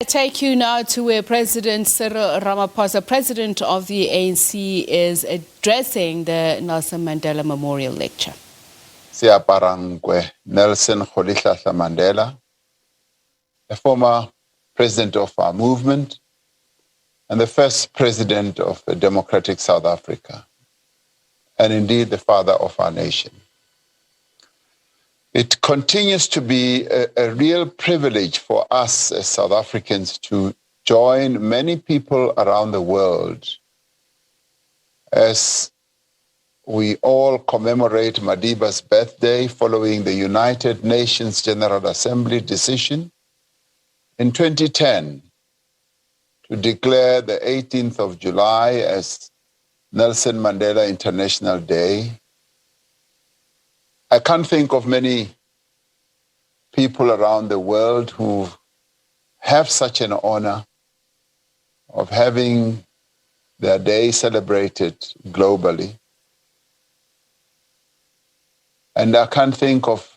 I take you now to where President Cyril Ramaphosa, president of the ANC, is addressing the Nelson Mandela Memorial Lecture. Nelson Mandela, the former president of our movement and the first president of the democratic South Africa, and indeed the father of our nation. It continues to be a real privilege for us as South Africans to join many people around the world as we all commemorate Madiba's birthday following the United Nations General Assembly decision in 2010 to declare the 18th of July as Nelson Mandela International Day. I can't think of many people around the world who have such an honor of having their day celebrated globally. And I can't think of,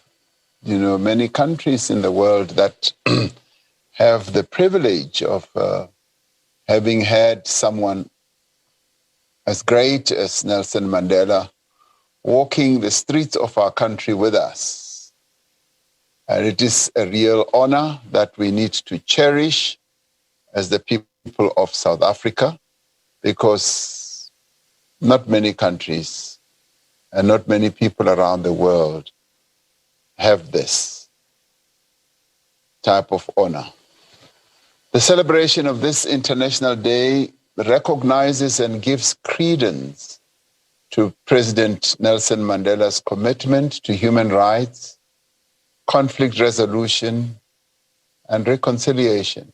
many countries in the world that have the privilege of having had someone as great as Nelson Mandela walking the streets of our country with us. And it is a real honor that we need to cherish as the people of South Africa, because not many countries and not many people around the world have this type of honor. The celebration of this International Day recognizes and gives credence to President Nelson Mandela's commitment to human rights, conflict resolution, and reconciliation.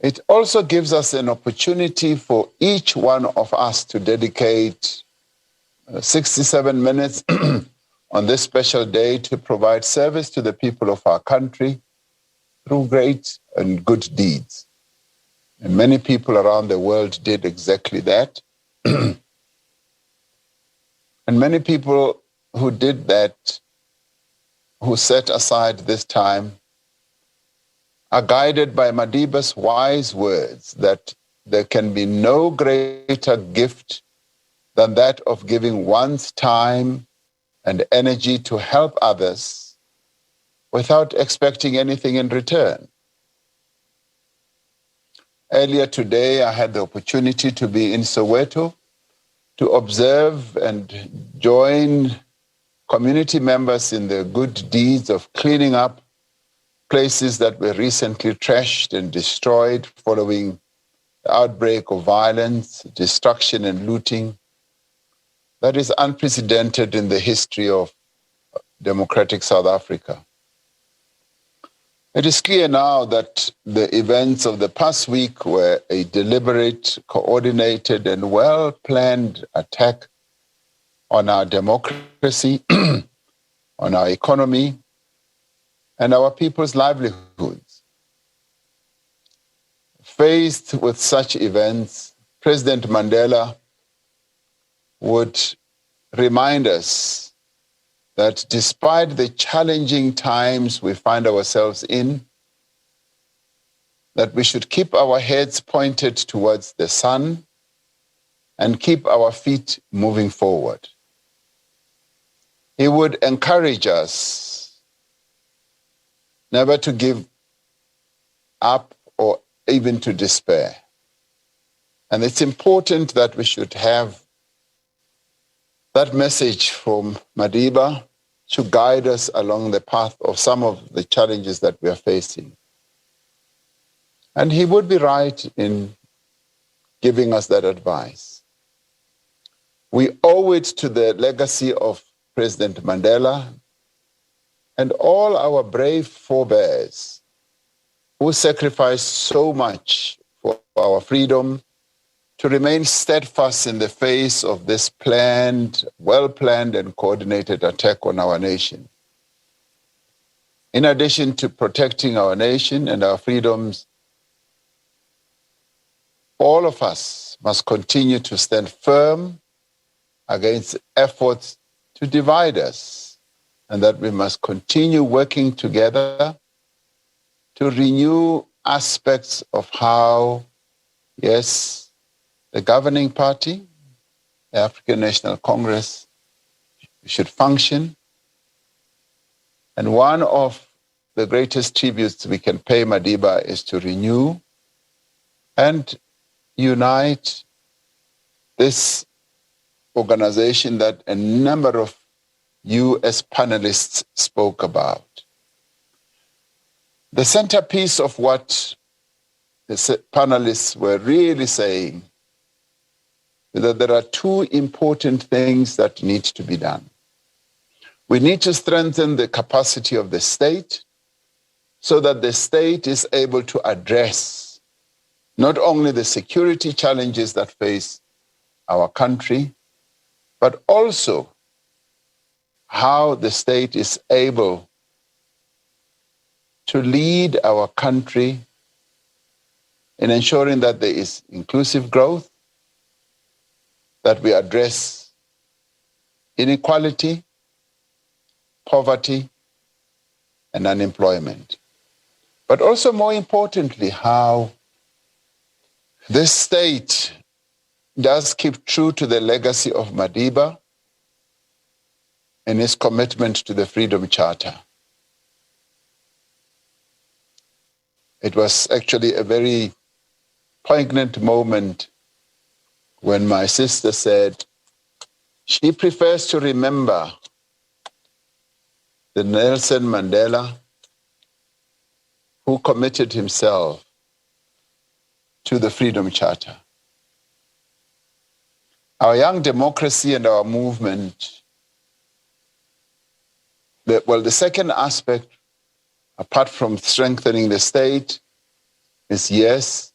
It also gives us an opportunity for each one of us to dedicate 67 minutes on this special day to provide service to the people of our country through great and good deeds. And many people around the world did exactly that. And many people who did that, who set aside this time, are guided by Madiba's wise words that there can be no greater gift than that of giving one's time and energy to help others without expecting anything in return. Earlier today, I had the opportunity to be in Soweto to observe and join community members in the good deeds of cleaning up places that were recently trashed and destroyed following the outbreak of violence, destruction, and looting that is unprecedented in the history of democratic South Africa. It is clear now that the events of the past week were a deliberate, coordinated, and well-planned attack on our democracy, on our economy, and our people's livelihoods. Faced with such events, President Mandela would remind us that despite the challenging times we find ourselves in, that we should keep our heads pointed towards the sun and keep our feet moving forward. He would encourage us never to give up or even to despair. And it's important that we should have that message from Madiba to guide us along the path of some of the challenges that we are facing. And he would be right in giving us that advice. We owe it to the legacy of President Mandela and all our brave forebears who sacrificed so much for our freedom to remain steadfast in the face of this well-planned and coordinated attack on our nation. In addition to protecting our nation and our freedoms, all of us must continue to stand firm against efforts to divide us, and that we must continue working together to renew aspects of how, yes, the governing party, the African National Congress, should function. And one of the greatest tributes we can pay Madiba is to renew and unite this organization that a number of you as panelists spoke about. The centerpiece of what the panelists were really saying is that there are two important things that need to be done. We need to strengthen the capacity of the state so that the state is able to address not only the security challenges that face our country, but also how the state is able to lead our country in ensuring that there is inclusive growth, that we address inequality, poverty, and unemployment. But also, more importantly, how this state does keep true to the legacy of Madiba and his commitment to the Freedom Charter. It was actually a very poignant moment when my sister said she prefers to remember the Nelson Mandela who committed himself to the Freedom Charter. Our young democracy and our movement, the second aspect, apart from strengthening the state, is yes,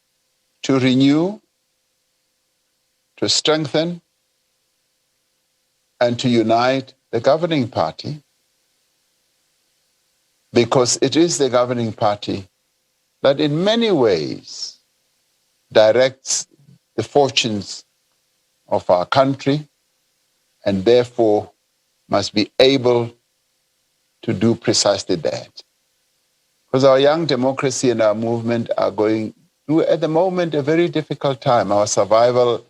to renew, to strengthen, and to unite the governing party, because it is the governing party that in many ways directs the fortunes of our country and therefore must be able to do precisely that. Because our young democracy and our movement are going through, at the moment, a very difficult time. Our survival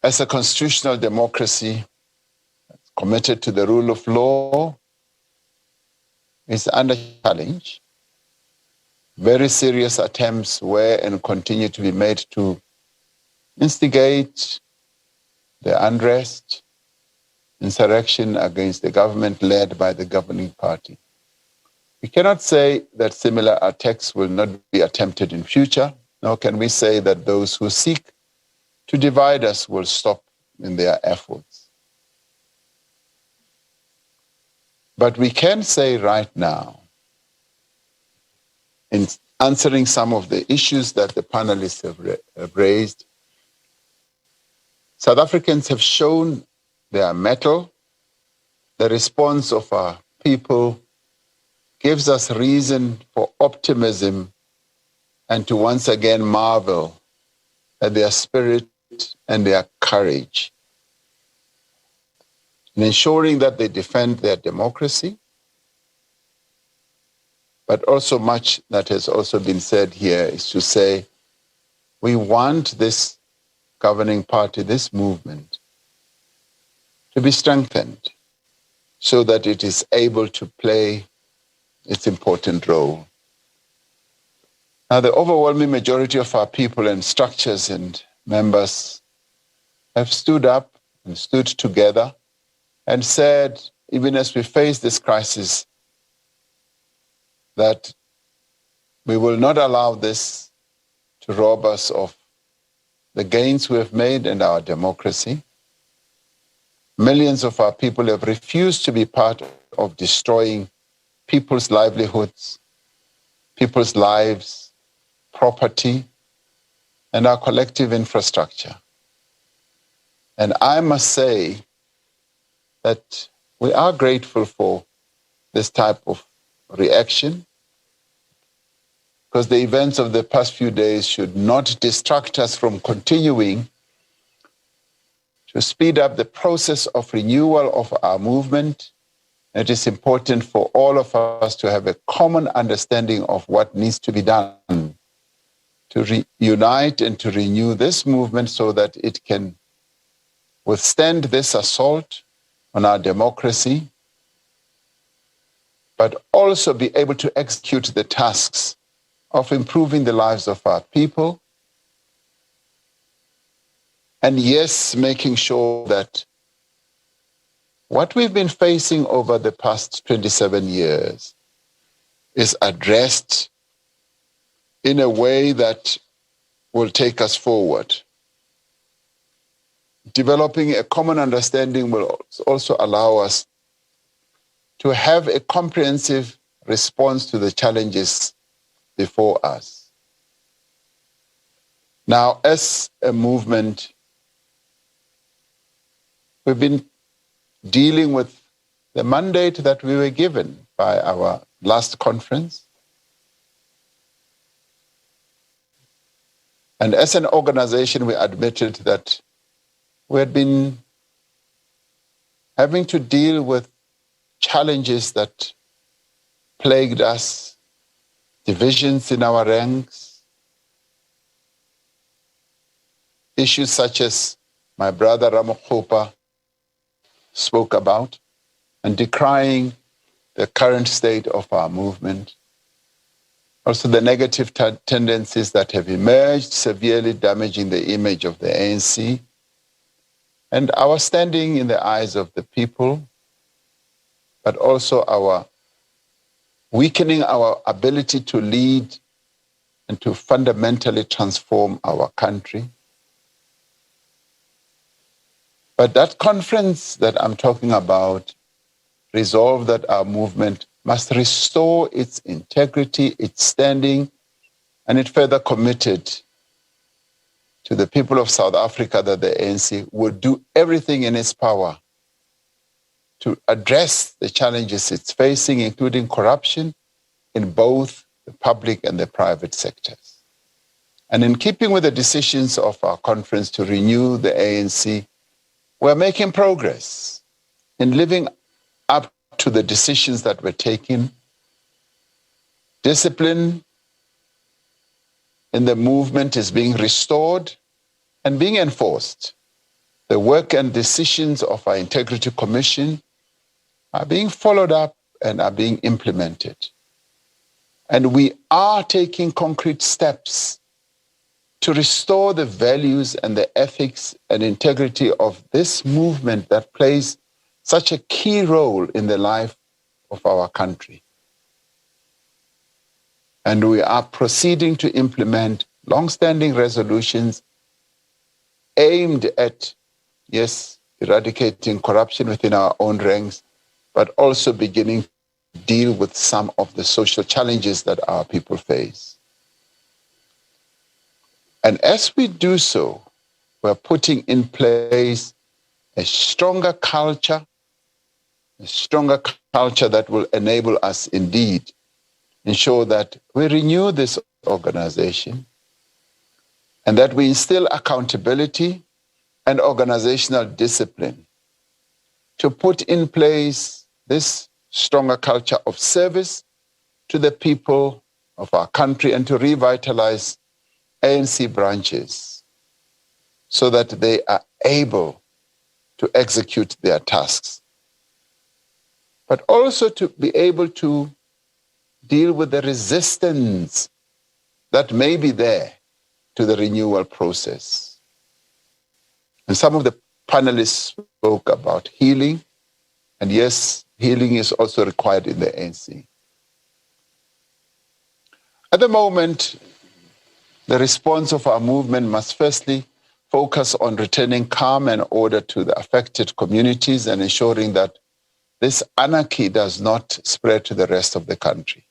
as a constitutional democracy committed to the rule of law is under challenge. Very serious attempts were and continue to be made to instigate the unrest, insurrection against the government led by the governing party. We cannot say that similar attacks will not be attempted in future, nor can we say that those who seek to divide us will stop in their efforts. But we can say right now, in answering some of the issues that the panelists have raised, South Africans have shown their mettle. The response of our people gives us reason for optimism and to once again marvel at their spirit and their courage in ensuring that they defend their democracy, but also much that has also been said here is to say, we want this governing party, this movement, to be strengthened so that it is able to play its important role. Now, the overwhelming majority of our people and structures and members have stood up and stood together and said, even as we face this crisis, that we will not allow this to rob us of the gains we have made in our democracy. Millions of our people have refused to be part of destroying people's livelihoods, people's lives, property, and our collective infrastructure. And I must say that we are grateful for this type of reaction, because the events of the past few days should not distract us from continuing to speed up the process of renewal of our movement It is important for all of us to have a common understanding of what needs to be done to reunite and to renew this movement so that it can withstand this assault on our democracy, but also be able to execute the tasks of improving the lives of our people. And yes, making sure that what we've been facing over the past 27 years is addressed in a way that will take us forward. Developing a common understanding will also allow us to have a comprehensive response to the challenges before us. Now, as a movement, we've been dealing with the mandate that we were given by our last conference. And as an organization, we admitted that we had been having to deal with challenges that plagued us, divisions in our ranks, issues such as my brother Ramaphosa spoke about, and decrying the current state of our movement. Also the negative tendencies that have emerged, severely damaging the image of the ANC, and our standing in the eyes of the people, but also our weakening our ability to lead and to fundamentally transform our country. But that conference that I'm talking about resolved that our movement must restore its integrity, its standing, and it further committed to the people of South Africa that the ANC would do everything in its power to address the challenges it's facing, including corruption in both the public and the private sectors. And in keeping with the decisions of our conference to renew the ANC, we're making progress in living up to the decisions that were taken. Discipline in the movement is being restored and being enforced. The work and decisions of our Integrity Commission are being followed up and are being implemented. And we are taking concrete steps to restore the values and the ethics and integrity of this movement that plays such a key role in the life of our country. And we are proceeding to implement long-standing resolutions aimed at, yes, eradicating corruption within our own ranks, but also beginning to deal with some of the social challenges that our people face. And as we do so, we're putting in place a stronger culture that will enable us indeed ensure that we renew this organization and that we instill accountability and organizational discipline to put in place this stronger culture of service to the people of our country and to revitalize ANC branches so that they are able to execute their tasks, but also to be able to deal with the resistance that may be there to the renewal process. And some of the panelists spoke about healing, and yes, healing is also required in the ANC. At the moment, the response of our movement must firstly focus on returning calm and order to the affected communities and ensuring that this anarchy does not spread to the rest of the country.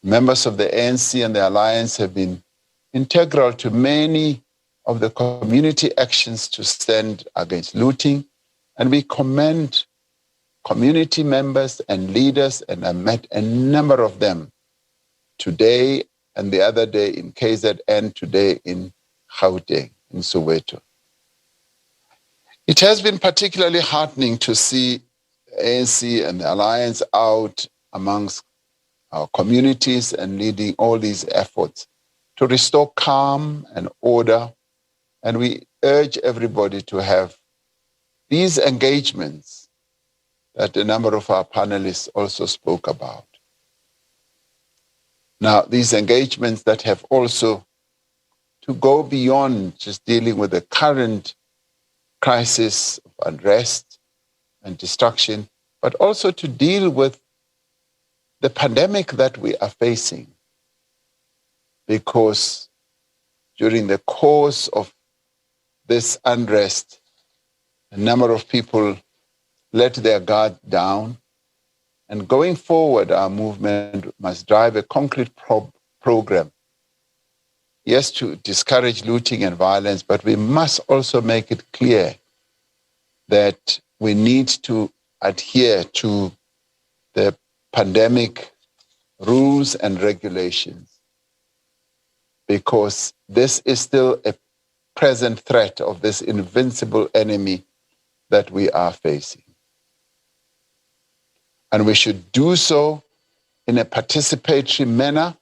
Members of the ANC and the Alliance have been integral to many of the community actions to stand against looting, and we commend community members and leaders, and I met a number of them today and the other day in KZN, today in Gauteng, in Soweto. It has been particularly heartening to see ANC and the Alliance out amongst our communities and leading all these efforts to restore calm and order. And we urge everybody to have these engagements that a number of our panelists also spoke about. Now, these engagements that have also to go beyond just dealing with the current crisis of unrest and destruction, but also to deal with the pandemic that we are facing. Because during the course of this unrest, a number of people let their guard down. And going forward, our movement must drive a concrete program. Yes, to discourage looting and violence, but we must also make it clear that we need to adhere to the pandemic rules and regulations, because this is still a present threat of this invincible enemy that we are facing. And we should do so in a participatory manner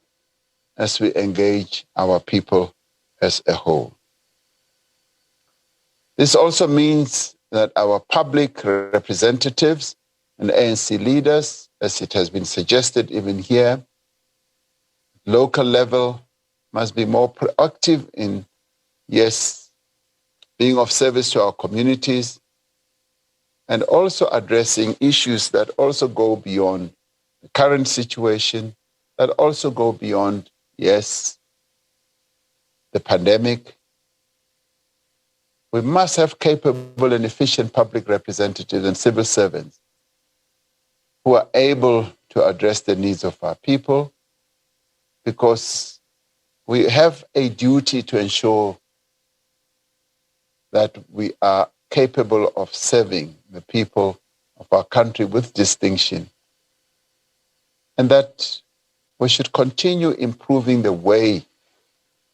as we engage our people as a whole. This also means that our public representatives and ANC leaders, as it has been suggested even here, local level, must be more proactive in, yes, being of service to our communities, and also addressing issues that also go beyond the current situation, that also go beyond, yes, the pandemic. We must have capable and efficient public representatives and civil servants who are able to address the needs of our people, because we have a duty to ensure that we are capable of serving the people of our country with distinction, and that we should continue improving the way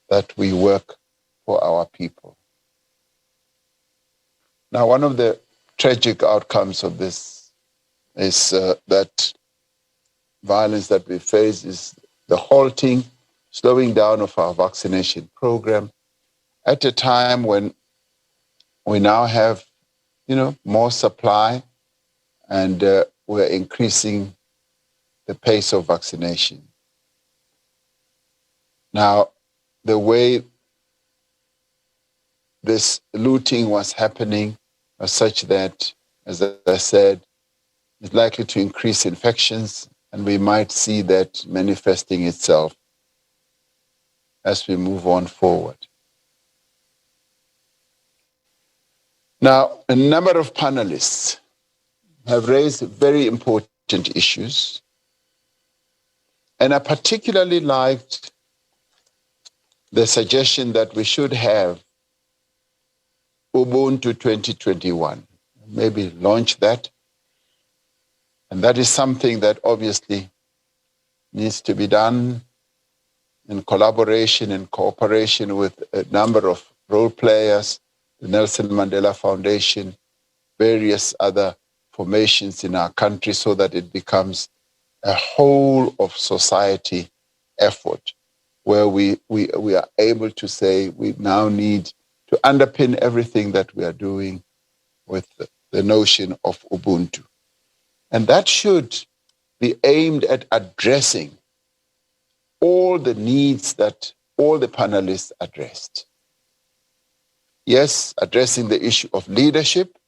that we work for our people. Now, one of the tragic outcomes of this is that violence that we face is the halting, slowing down of our vaccination program at a time when we now have, more supply, and we're increasing the pace of vaccination. Now, the way this looting was happening was such that, as I said, it's likely to increase infections, and we might see that manifesting itself as we move on forward. Now, a number of panelists have raised very important issues, and I particularly liked the suggestion that we should have Ubuntu 2021, maybe launch that. And that is something that obviously needs to be done in collaboration and cooperation with a number of role players, the Nelson Mandela Foundation, various other formations in our country, so that it becomes a whole of society effort where we are able to say we now need to underpin everything that we are doing with the notion of Ubuntu. And that should be aimed at addressing all the needs that all the panelists addressed. Yes, addressing the issue of leadership,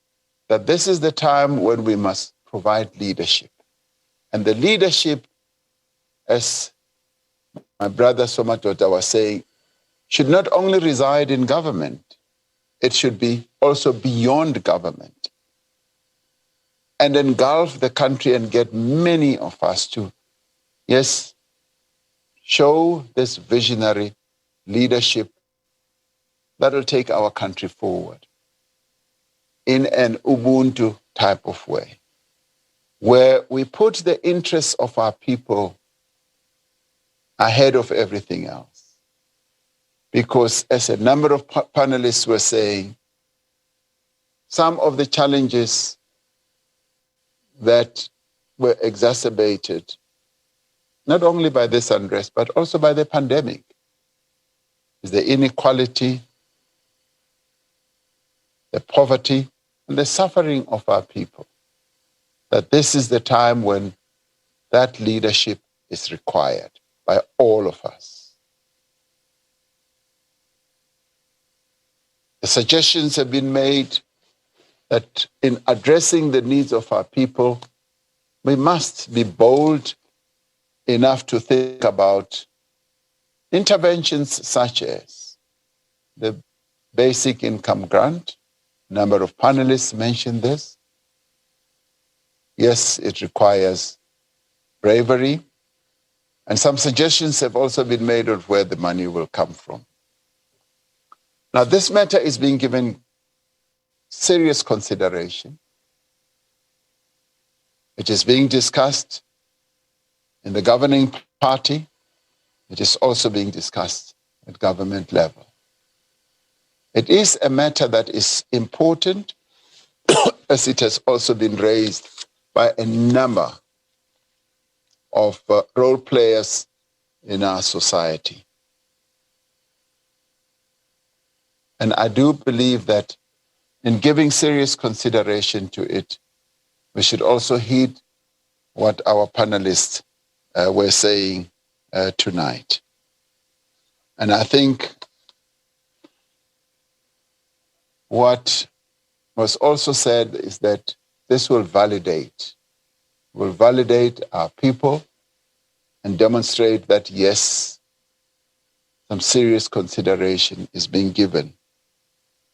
that this is the time when we must provide leadership. And the leadership, as my brother Somatota was saying, should not only reside in government, it should be also beyond government and engulf the country and get many of us to, yes, show this visionary leadership that will take our country forward in an Ubuntu type of way, where we put the interests of our people ahead of everything else. Because as a number of panelists were saying, some of the challenges that were exacerbated not only by this unrest, but also by the pandemic, is the inequality, the poverty, and the suffering of our people. That this is the time when that leadership is required by all of us. The suggestions have been made that in addressing the needs of our people, we must be bold enough to think about interventions such as the basic income grant. A number of panelists mentioned this. Yes, it requires bravery, and some suggestions have also been made of where the money will come from. Now, this matter is being given serious consideration. It is being discussed in the governing party. It is also being discussed at government level. It is a matter that is important, as it has also been raised by a number of role players in our society. And I do believe that in giving serious consideration to it, we should also heed what our panelists were saying tonight. And I think what was also said is that this will validate our people and demonstrate that, yes, some serious consideration is being given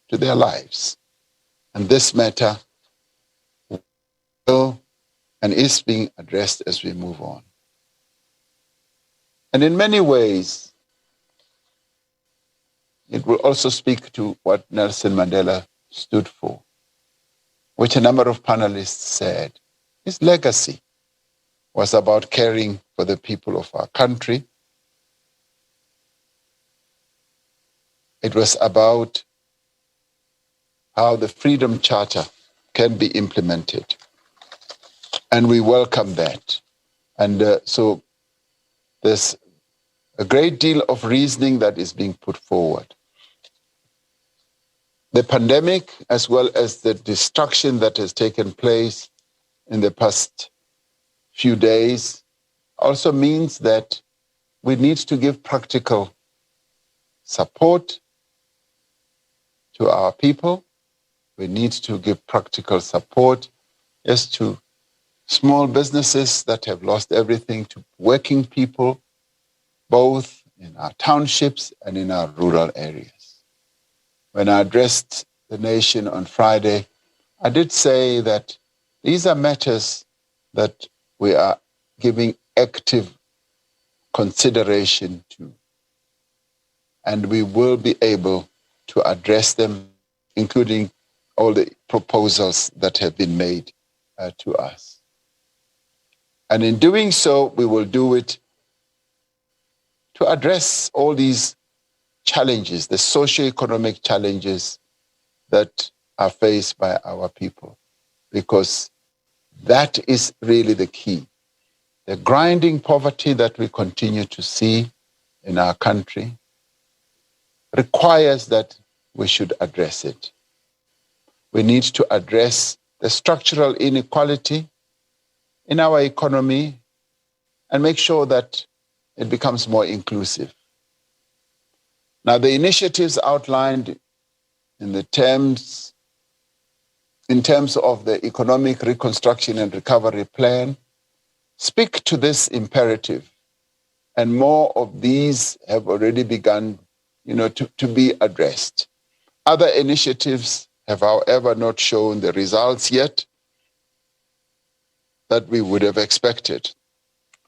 to their lives. And this matter will and is being addressed as we move on. And in many ways, it will also speak to what Nelson Mandela stood for, which a number of panelists said. His legacy was about caring for the people of our country. It was about how the Freedom Charter can be implemented. And we welcome that. And so there's a great deal of reasoning that is being put forward. The pandemic, as well as the destruction that has taken place in the past few days, also means that we need to give practical support to our people. We need to give practical support as to small businesses that have lost everything, to working people, both in our townships and in our rural areas. When I addressed the nation on Friday, I did say that these are matters that we are giving active consideration to, and we will be able to address them, including all the proposals that have been made to us. And in doing so, we will do it to address all these challenges, the socio-economic challenges that are faced by our people, because that is really the key. The grinding poverty that we continue to see in our country requires that we should address it. We need to address the structural inequality in our economy and make sure that it becomes more inclusive. Now, the initiatives outlined in terms of the Economic Reconstruction and Recovery Plan speak to this imperative, and more of these have already begun, to be addressed. Other initiatives have, however, not shown the results yet that we would have expected.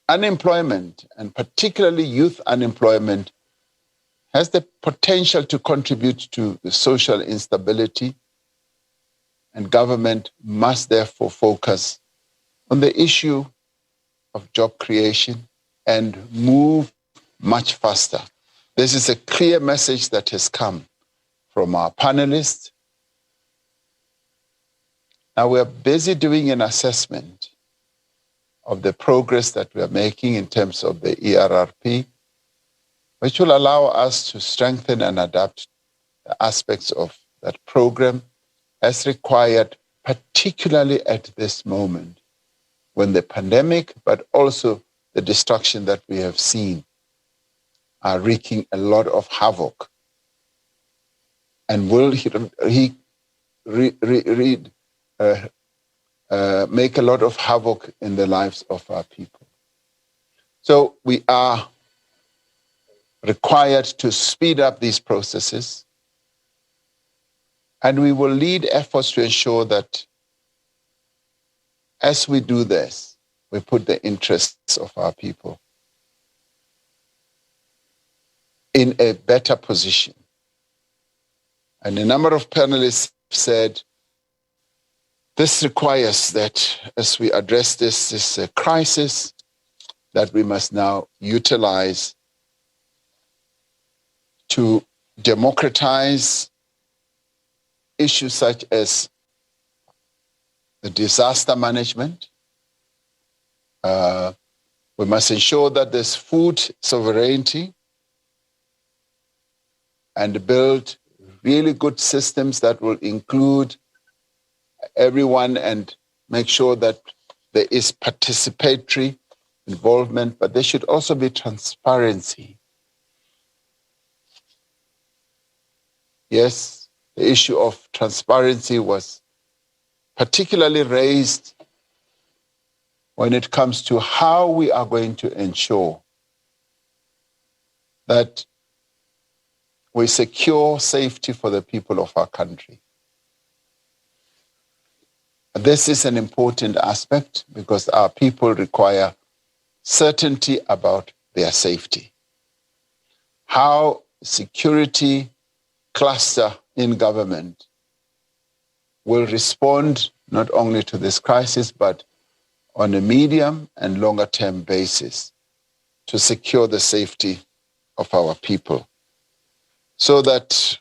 Unemployment, and particularly youth unemployment, has the potential to contribute to the social instability, and government must therefore focus on the issue of job creation and move much faster. This is a clear message that has come from our panelists, Now we are busy doing an assessment of the progress that we are making in terms of the ERRP, which will allow us to strengthen and adapt the aspects of that program as required, particularly at this moment when the pandemic, but also the destruction that we have seen are wreaking a lot of havoc and will make a lot of havoc in the lives of our people. So we are required to speed up these processes, and we will lead efforts to ensure that as we do this, we put the interests of our people in a better position. And a number of panelists said, this requires that as we address this crisis, that we must now utilize to democratize issues such as the disaster management. We must ensure that there's food sovereignty and build really good systems that will include everyone and make sure that there is participatory involvement, but there should also be transparency. Yes, the issue of transparency was particularly raised when it comes to how we are going to ensure that we secure safety for the people of our country. This is an important aspect because our people require certainty about their safety. How security cluster in government will respond not only to this crisis, but on a medium and longer term basis to secure the safety of our people so that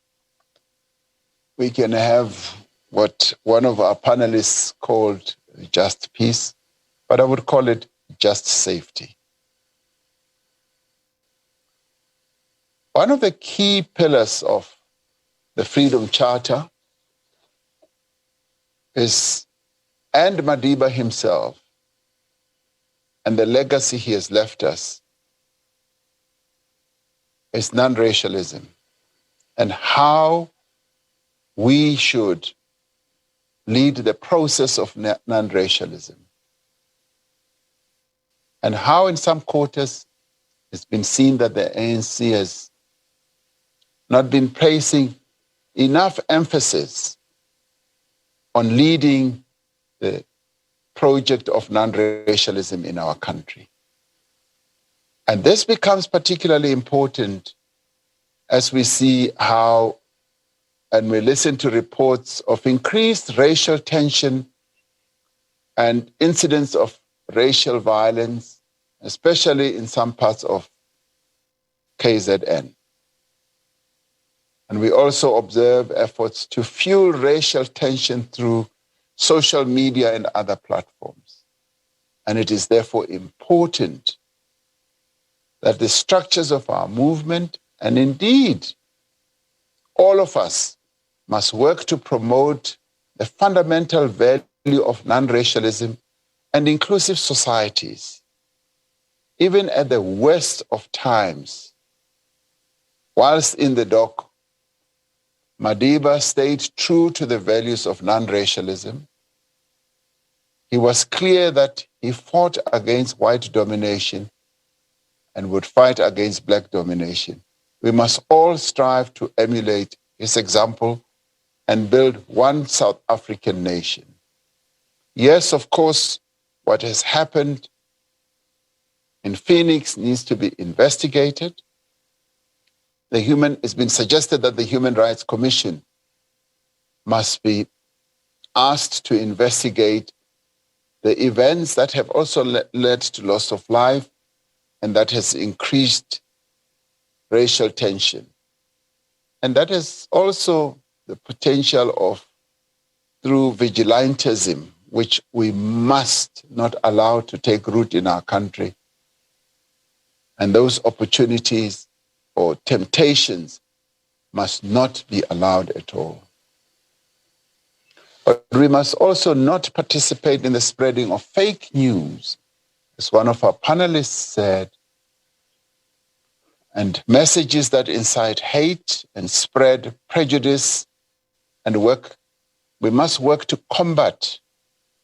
we can have what one of our panelists called just peace, but I would call it just safety. One of the key pillars of the Freedom Charter is, and Madiba himself, and the legacy he has left us, is non-racialism and how we should lead the process of non-racialism. And how in some quarters it's been seen that the ANC has not been placing enough emphasis on leading the project of non-racialism in our country. And this becomes particularly important as we see how, and we listen to reports of increased racial tension and incidents of racial violence, especially in some parts of KZN. And we also observe efforts to fuel racial tension through social media and other platforms. And it is therefore important that the structures of our movement, and indeed all of us, must work to promote the fundamental value of non-racialism and inclusive societies. Even at the worst of times, whilst in the dock, Madiba stayed true to the values of non-racialism. He was clear that he fought against white domination and would fight against black domination. We must all strive to emulate his example and build one South African nation. Yes, of course, what has happened in Phoenix needs to be investigated. It's been suggested that the Human Rights Commission must be asked to investigate the events that have also led to loss of life and that has increased racial tension. And that is also the potential of through vigilantism, which we must not allow to take root in our country. And those opportunities or temptations must not be allowed at all. But we must also not participate in the spreading of fake news, as one of our panelists said, and messages that incite hate and spread prejudice, and we must work to combat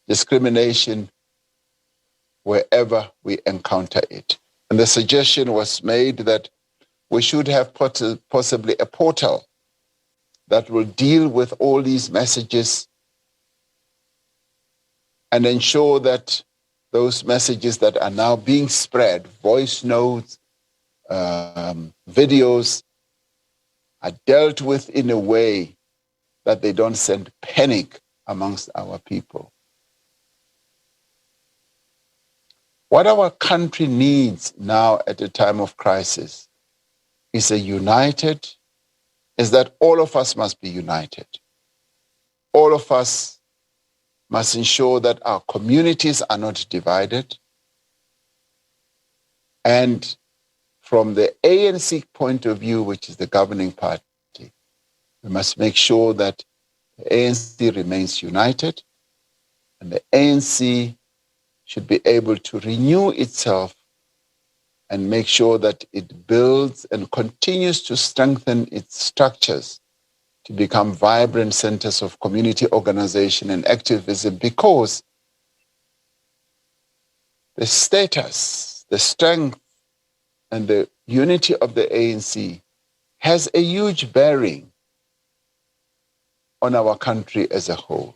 discrimination wherever we encounter it. And the suggestion was made that we should have possibly a portal that will deal with all these messages and ensure that those messages that are now being spread, voice notes, videos, are dealt with in a way that they don't send panic amongst our people. What our country needs now at a time of crisis is that all of us must be united. All of us must ensure that our communities are not divided. And from the ANC point of view, which is the governing party, we must make sure that the ANC remains united, and the ANC should be able to renew itself and make sure that it builds and continues to strengthen its structures to become vibrant centers of community organization and activism, because the status, the strength, and the unity of the ANC has a huge bearing on our country as a whole.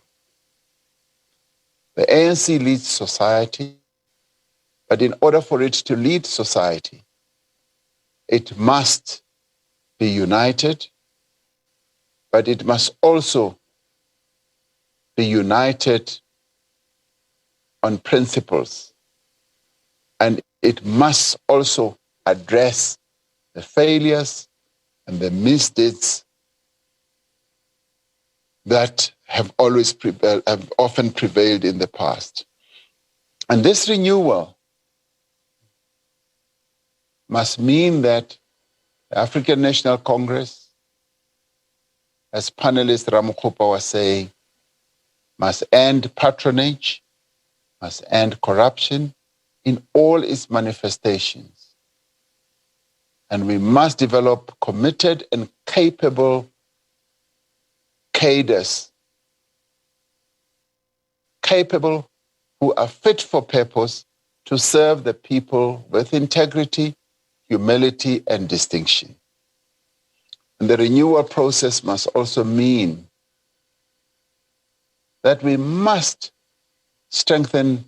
The ANC leads society, but in order for it to lead society, it must be united, but it must also be united on principles. And it must also address the failures and the misdeeds that have often prevailed in the past. And this renewal must mean that the African National Congress, as panelist Ramaphosa was saying, must end patronage, must end corruption in all its manifestations. And we must develop committed and capable cadres, capable who are fit for purpose to serve the people with integrity, humility, and distinction. And the renewal process must also mean that we must strengthen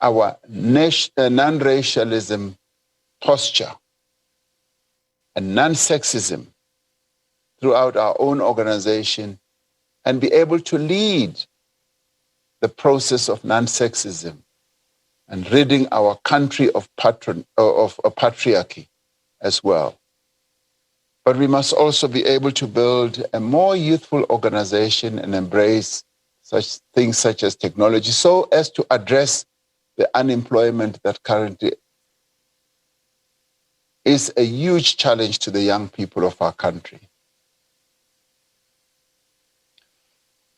our non-racialism posture and non-sexism throughout our own organization, and be able to lead the process of non-sexism and ridding our country of patriarchy as well. But we must also be able to build a more youthful organization and embrace such things such as technology, so as to address the unemployment that currently is a huge challenge to the young people of our country.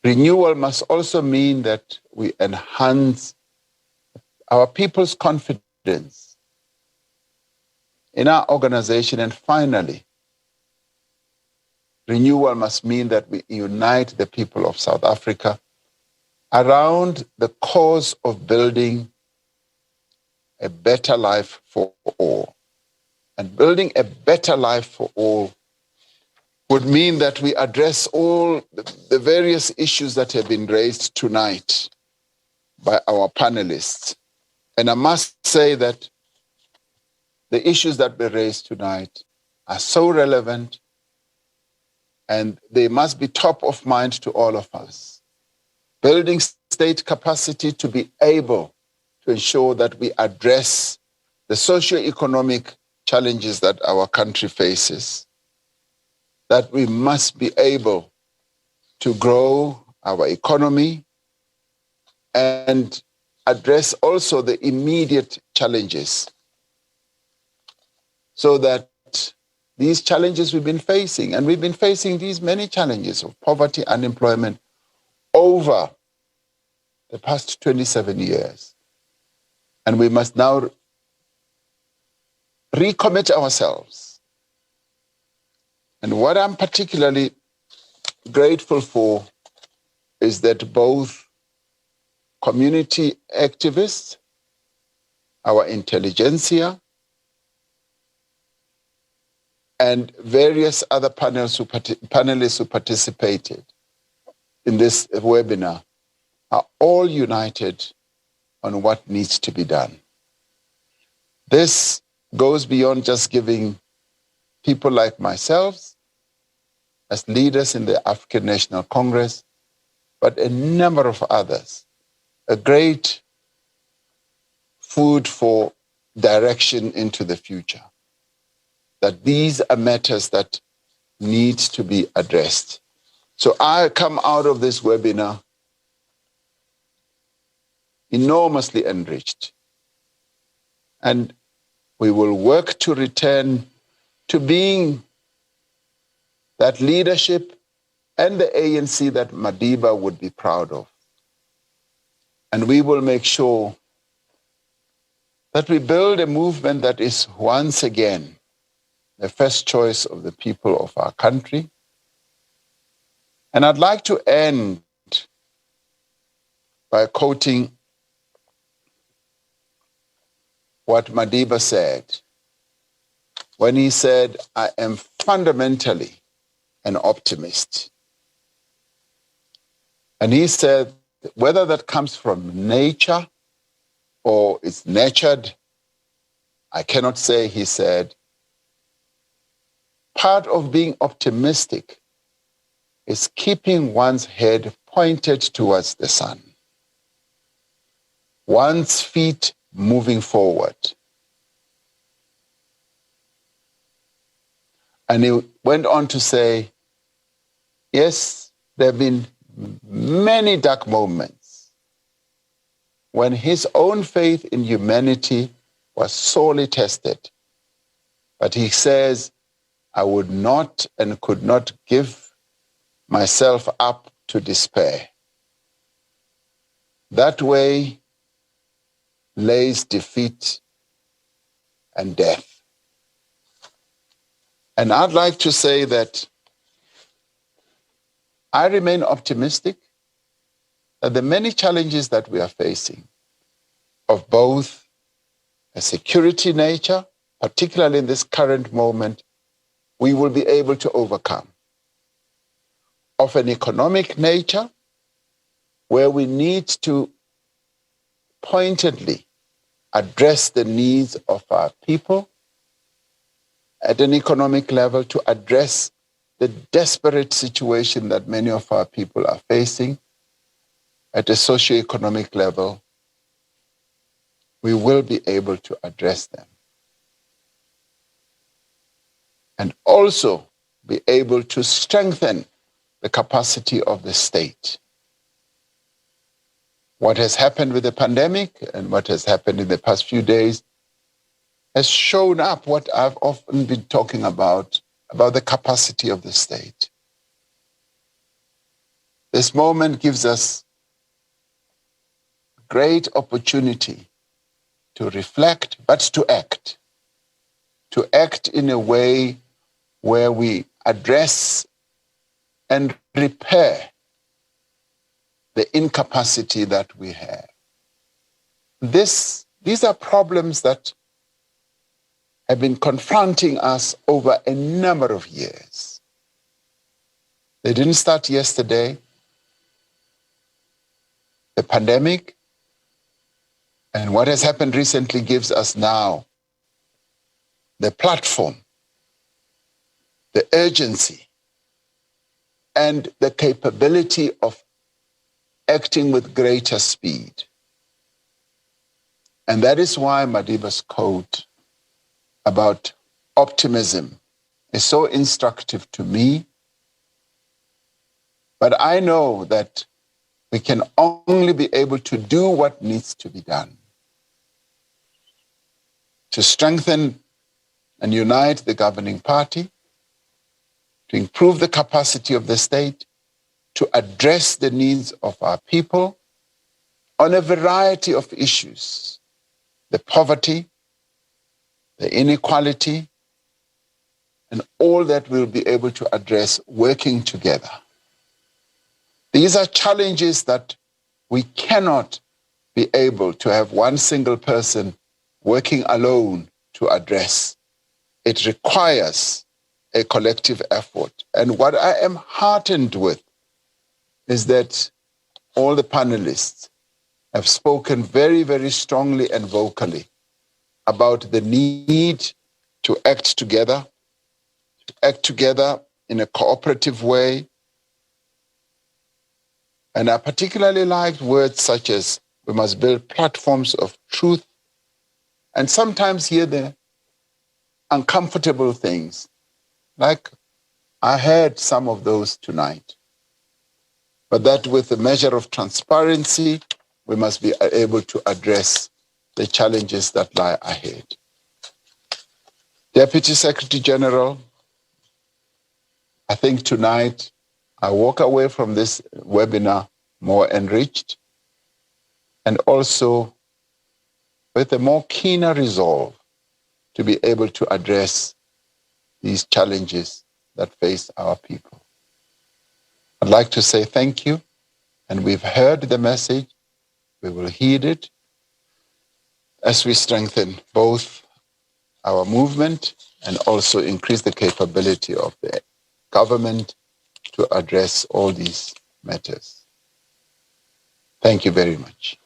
Renewal must also mean that we enhance our people's confidence in our organization. And finally, renewal must mean that we unite the people of South Africa around the cause of building a better life for all. And building a better life for all would mean that we address all the various issues that have been raised tonight by our panelists. And I must say that the issues that were raised tonight are so relevant, and they must be top of mind to all of us. Building state capacity to be able to ensure that we address the socio-economic challenges that our country faces, that we must be able to grow our economy, and address also the immediate challenges, so that these challenges we've been facing, and we've been facing these many challenges of poverty, unemployment over the past 27 years. And we must now recommit ourselves. And what I'm particularly grateful for is that both community activists, our intelligentsia, and various other panelists who participated in this webinar are all united on what needs to be done. This goes beyond just giving people like myself as leaders in the African National Congress, but a number of others, a great food for direction into the future, that these are matters that need to be addressed. So I come out of this webinar enormously enriched, and we will work to return to being that leadership and the ANC that Madiba would be proud of. And we will make sure that we build a movement that is once again the first choice of the people of our country. And I'd like to end by quoting what Madiba said when he said, "I am fundamentally an optimist." And he said, whether that comes from nature or is nurtured, I cannot say, he said, part of being optimistic is keeping one's head pointed towards the sun, one's feet moving forward. And he went on to say, yes, there have been many dark moments when his own faith in humanity was sorely tested. But he says, I would not and could not give myself up to despair. That way lays defeat and death. And I'd like to say that I remain optimistic that the many challenges that we are facing, of both a security nature, particularly in this current moment, we will be able to overcome. Of an economic nature, where we need to pointedly address the needs of our people at an economic level, to address the desperate situation that many of our people are facing at a socio-economic level, we will be able to address them. And also be able to strengthen the capacity of the state. What has happened with the pandemic and what has happened in the past few days has shown up what I've often been talking about the capacity of the state. This moment gives us great opportunity to reflect, but to act in a way where we address and repair the incapacity that we have. These are problems that have been confronting us over a number of years. They didn't start yesterday. The pandemic and what has happened recently gives us now the platform, the urgency, and the capability of acting with greater speed. And that is why Madiba's quote about optimism is so instructive to me. But I know that we can only be able to do what needs to be done. To strengthen and unite the governing party, to improve the capacity of the state, to address the needs of our people on a variety of issues, the poverty, the inequality, and all that we'll be able to address working together. These are challenges that we cannot be able to have one single person working alone to address. It requires a collective effort. And what I am heartened with is that all the panelists have spoken very, very strongly and vocally about the need to act together in a cooperative way. And I particularly liked words such as we must build platforms of truth, and sometimes hear the uncomfortable things, like I heard some of those tonight. But that with a measure of transparency, we must be able to address the challenges that lie ahead. Deputy Secretary General, I think tonight I walk away from this webinar more enriched and also with a more keener resolve to be able to address these challenges that face our people. I'd like to say thank you, and we've heard the message. We will heed it as we strengthen both our movement and also increase the capability of the government to address all these matters. Thank you very much.